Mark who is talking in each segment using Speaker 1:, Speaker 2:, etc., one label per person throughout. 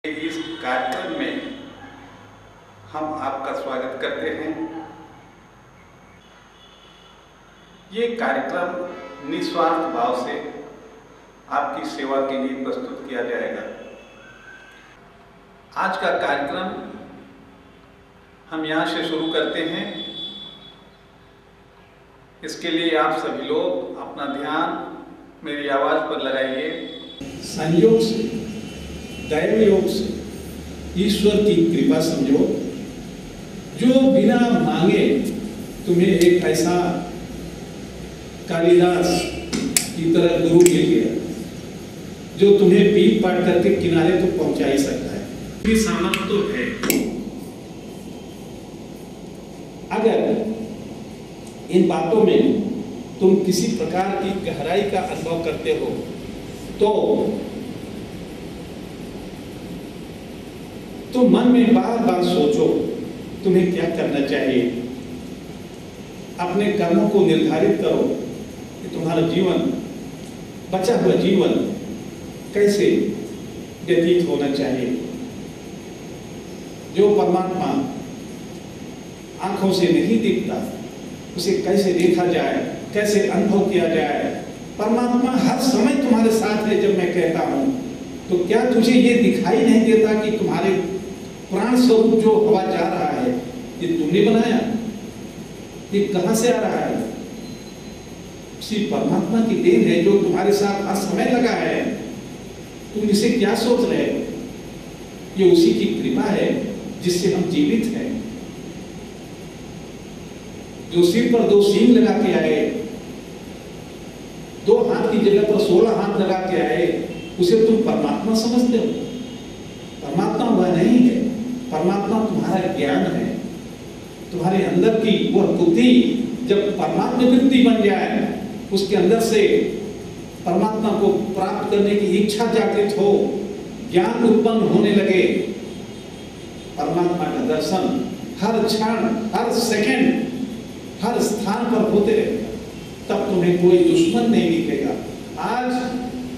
Speaker 1: इस कार्यक्रम में हम आपका स्वागत करते हैं। ये कार्यक्रम निस्वार्थ भाव से आपकी सेवा के लिए प्रस्तुत किया जाएगा। आज का कार्यक्रम हम यहाँ से शुरू करते हैं। इसके लिए आप सभी लोग अपना ध्यान मेरी आवाज़ पर लगाइए।
Speaker 2: संयोग से, दैव योग से, ईश्वर की कृपा समझो, जो बिना मांगे तुम्हें एक ऐसा कालिदास की तरह गुरु मिल गया जो तुम्हें पीट पाट करके किनारे तो पहुंचा ही सकता है। भी सामर्थ्य तो है। अगर इन बातों में तुम किसी प्रकार की गहराई का अनुभव करते हो तो मन में बार बार सोचो तुम्हें क्या करना चाहिए। अपने कर्मों को निर्धारित करो कि तुम्हारा जीवन, बचा हुआ जीवन कैसे व्यतीत होना चाहिए। जो परमात्मा आंखों से नहीं दिखता उसे कैसे देखा जाए, कैसे अनुभव किया जाए। परमात्मा हर समय तुम्हारे साथ है। जब मैं कहता हूं तो क्या तुझे ये दिखाई नहीं देता कि तुम्हारे प्राण स्वरूप जो हवा जा रहा है ये तुमने बनाया? ये कहां से आ रहा है? उसी परमात्मा की देन है जो तुम्हारे साथ हर समय लगा है। तुम इसे क्या सोच रहे हो? ये उसी की कृपा है जिससे हम जीवित हैं। जो सिर पर 2 सींग लगा के आए, 2 हाथ की जगह पर 16 हाथ लगा के आए, उसे तुम परमात्मा समझते हो? परमात्मा वह नहीं है। परमात्मा तुम्हारा ज्ञान है। तुम्हारे अंदर की वह बुद्धि जब परमात्मा वृत्ति बन जाए, उसके अंदर से परमात्मा को प्राप्त करने की इच्छा जागृत हो, ज्ञान उत्पन्न होने लगे, परमात्मा का दर्शन हर क्षण, हर सेकंड, हर स्थान पर होते रहेगा। तब तुम्हें कोई दुश्मन नहीं दिखेगा। आज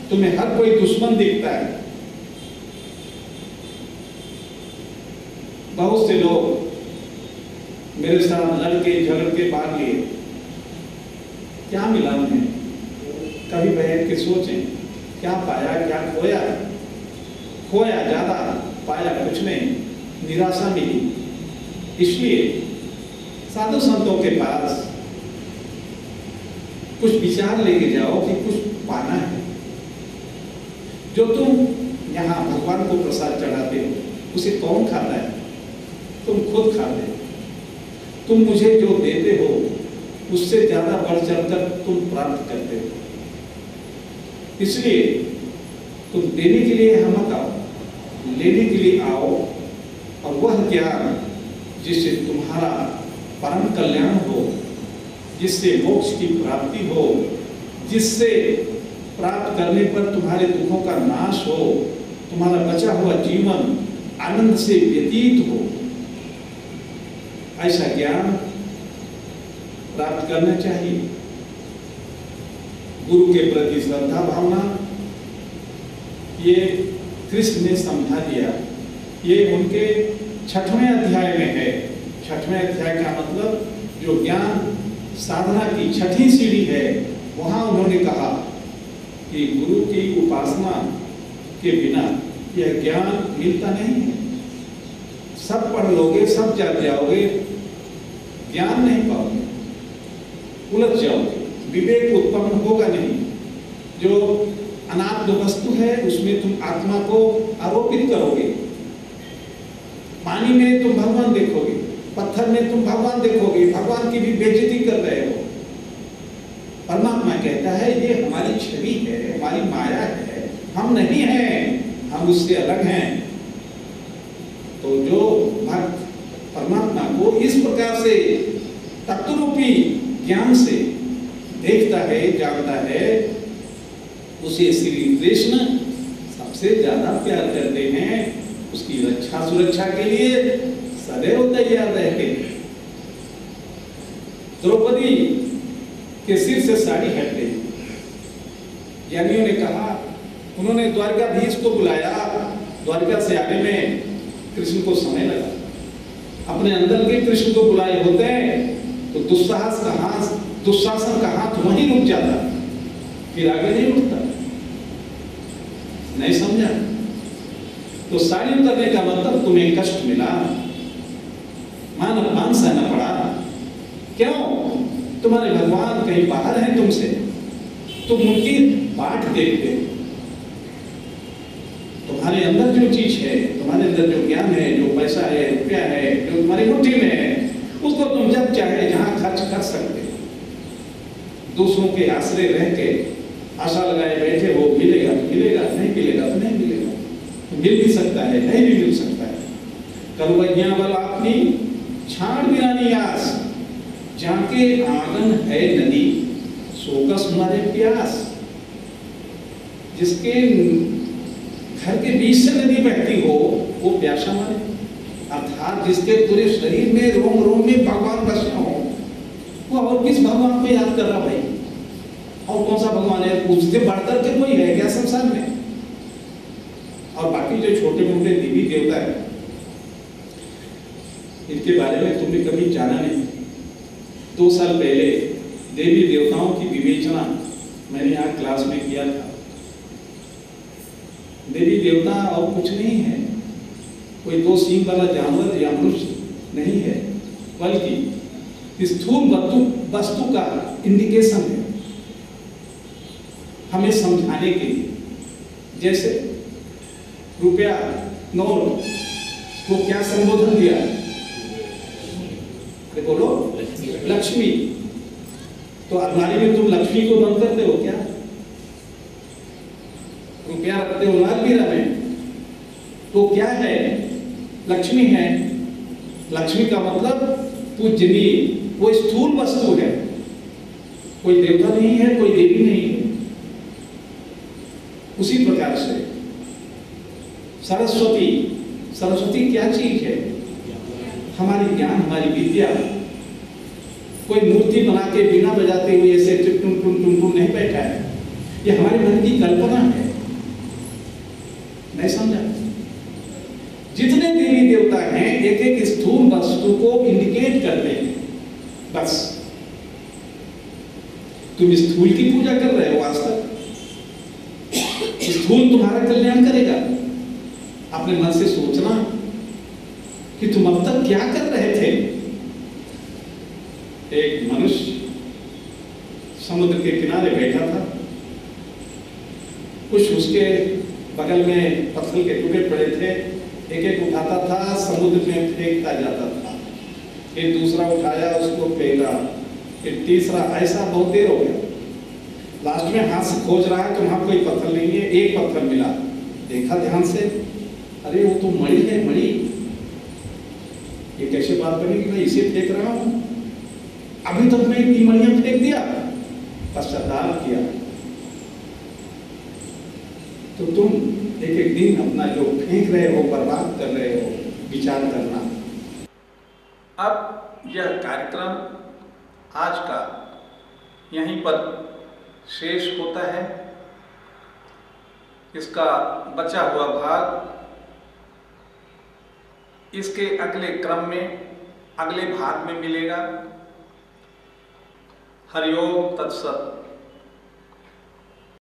Speaker 2: तुम्हें हर कोई दुश्मन दिखता है। बहुत से लोग मेरे साथ लड़के झगड़ के भाग लिए। क्या मिला उन्हें? कभी बैठ के सोचें, क्या पाया, क्या खोया? खोया ज्यादा, पाया कुछ नहीं, निराशा मिली। इसलिए साधु संतों के पास कुछ विचार लेके जाओ कि कुछ पाना है। जो तुम यहाँ भगवान को प्रसाद चढ़ाते हो उसे कौन खाता है? तुम खुद खाते हो। तुम मुझे जो देते हो उससे ज्यादा बढ़ चढ़कर तुम प्राप्त करते हो। इसलिए तुम देने के लिए मत आओ, लेने के लिए आओ। और वह ज्ञान जिससे तुम्हारा परम कल्याण हो, जिससे मोक्ष की प्राप्ति हो, जिससे प्राप्त करने पर तुम्हारे दुखों का नाश हो, तुम्हारा बचा हुआ जीवन आनंद से व्यतीत हो, ऐसा ज्ञान प्राप्त करना चाहिए। गुरु के प्रति श्रद्धा भावना, ये कृष्ण ने समझा दिया। ये उनके 6वें अध्याय में है। 6वें अध्याय का मतलब जो ज्ञान साधना की 6ठी सीढ़ी है, वहां उन्होंने कहा कि गुरु की उपासना के बिना यह ज्ञान मिलता नहीं है। सब पढ़ लोगे, सब जान जाओगे, ज्ञान नहीं पाओगे, उलझ जाओगे, विवेक उत्पन्न होगा नहीं। जो अनात्म वस्तु है उसमें तुम आत्मा को आरोपित करोगे। पानी में तुम भगवान देखोगे, पत्थर में तुम भगवान देखोगे, भगवान की भी बेइज्जती कर रहे हो। परमात्मा कहता है ये हमारी छवि है, हमारी माया है, हम नहीं हैं, हम उससे अलग हैं। तो जो भक्त परमात्मा को इस प्रकार से तत्वरूपी ज्ञान से देखता है, जानता है, उसे श्री कृष्ण सबसे ज्यादा प्यार करते हैं। उसकी रक्षा सुरक्षा के लिए सदैव तैयार रहते हैं। द्रौपदी के सिर से साड़ी हट गई। ज्ञानियों ने कहा, उन्होंने द्वारकाधीश को बुलाया द्वारिका से आने में कृष्ण को समय लगा। अपने अंदर के कृष्ण को बुलाए होते तो दुशासन का हाथ वहीं रुक जाता, फिर आगे नहीं उठता। नहीं समझा? तो साड़ी उतरने का मतलब तुम्हें कष्ट मिला, मान अपमान सहना पड़ा। क्यों? तुम्हारे भगवान कहीं बाहर हैं तुमसे, तुम उनकी बाट देखते हो। तुम्हारे अंदर जो चीज है, तुम्हारे अंदर जो ज्ञान है, जो पैसा है, रुपया है, जो तुम्हारी मुट्ठी में है, उसको तुम जब चाहे जहां खर्च कर सकते हो। दूसरों के आश्रय रह के आशा लगाए बैठे हो, मिलेगा तो मिलेगा, नहीं मिलेगा तो नहीं मिलेगा। मिल भी सकता है, नहीं भी मिल सकता है। करवैया वाला अपनी छाड़ बिरानी आस, जाके आंगन है नदी, सोकस मारे प्यास। जिसके घर के बीच से नदी बहती हो वो प्यासा मारे, अर्थात जिसके पूरे शरीर में रोम रोम में भगवान बसे हो, वो और किस भगवान को याद कर रहा भाई? और कौन सा भगवान है? उससे बढ़कर के कोई है क्या संसार में? और बाकी जो छोटे मोटे देवी देवता है, इनके बारे में तुमने कभी जाना नहीं। 2 साल पहले देवी देवताओं की विवेचना मैंने यहाँ क्लास में किया था। देवी देवता और कुछ नहीं है, कोई 2 सींग वाला जानवर या मनुष्य नहीं है, बल्कि स्थूल वस्तु का इंडिकेशन है हमें समझाने के लिए। जैसे रुपया नोट को क्या संबोधन दिया? बोलो, लक्ष्मी। तो अलमारी में तुम लक्ष्मी को बंद करते हो क्या? रुपया रखते हो अलमीरा में, तो क्या है? लक्ष्मी है। लक्ष्मी का मतलब पूजनीय, वो स्थूल वस्तु है, कोई देवता नहीं है, कोई देवी नहीं है। उसी प्रकार से सरस्वती, सरस्वती क्या चीज है? हमारी ज्ञान, हमारी विद्या। कोई मूर्ति बना के बिना बजाते हुए ऐसे टुन टुन टुन टुन नहीं बैठा है, ये हमारे मन की कल्पना है। नहीं समझा? जितने देवी देवता हैं एक एक स्थूल वस्तु को इंडिकेट करते हैं। बस तुम स्थूल की पूजा कर रहे हो आज तक? स्थूल तुम्हारा कल्याण करेगा? अपने मन से सोचना कि तुम अब तक क्या कर रहे थे। एक मनुष्य समुद्र के किनारे बैठा था, कुछ उसके बगल में पत्थर के टुकड़े पड़े थे, एक एक उठाता था, समुद्र में फेंकता जाता था, फिर दूसरा उठाया, उसको फेंका, फिर तीसरा, ऐसा बहुत देर हो गया। लास्ट में हाथ से खोज रहा है तो वहां कोई पत्थर नहीं है, एक पत्थर मिला, देखा ध्यान से, अरे वो तो मणि है, मणि। ये कैसे बात बनी कि मैं इसे फेंक रहा हूं? अभी तक मैं इतनी मणियां फेंक दिया। पश्चाताप किया। तो तुम एक एक दिन अपना जो फेंक रहे हो, बर्बाद कर रहे हो, विचार करना।
Speaker 1: अब यह कार्यक्रम आज का यहीं पर शेष होता है। इसका बचा हुआ भाग इसके अगले क्रम में, अगले भाग में मिलेगा। हरिओम तत्सत।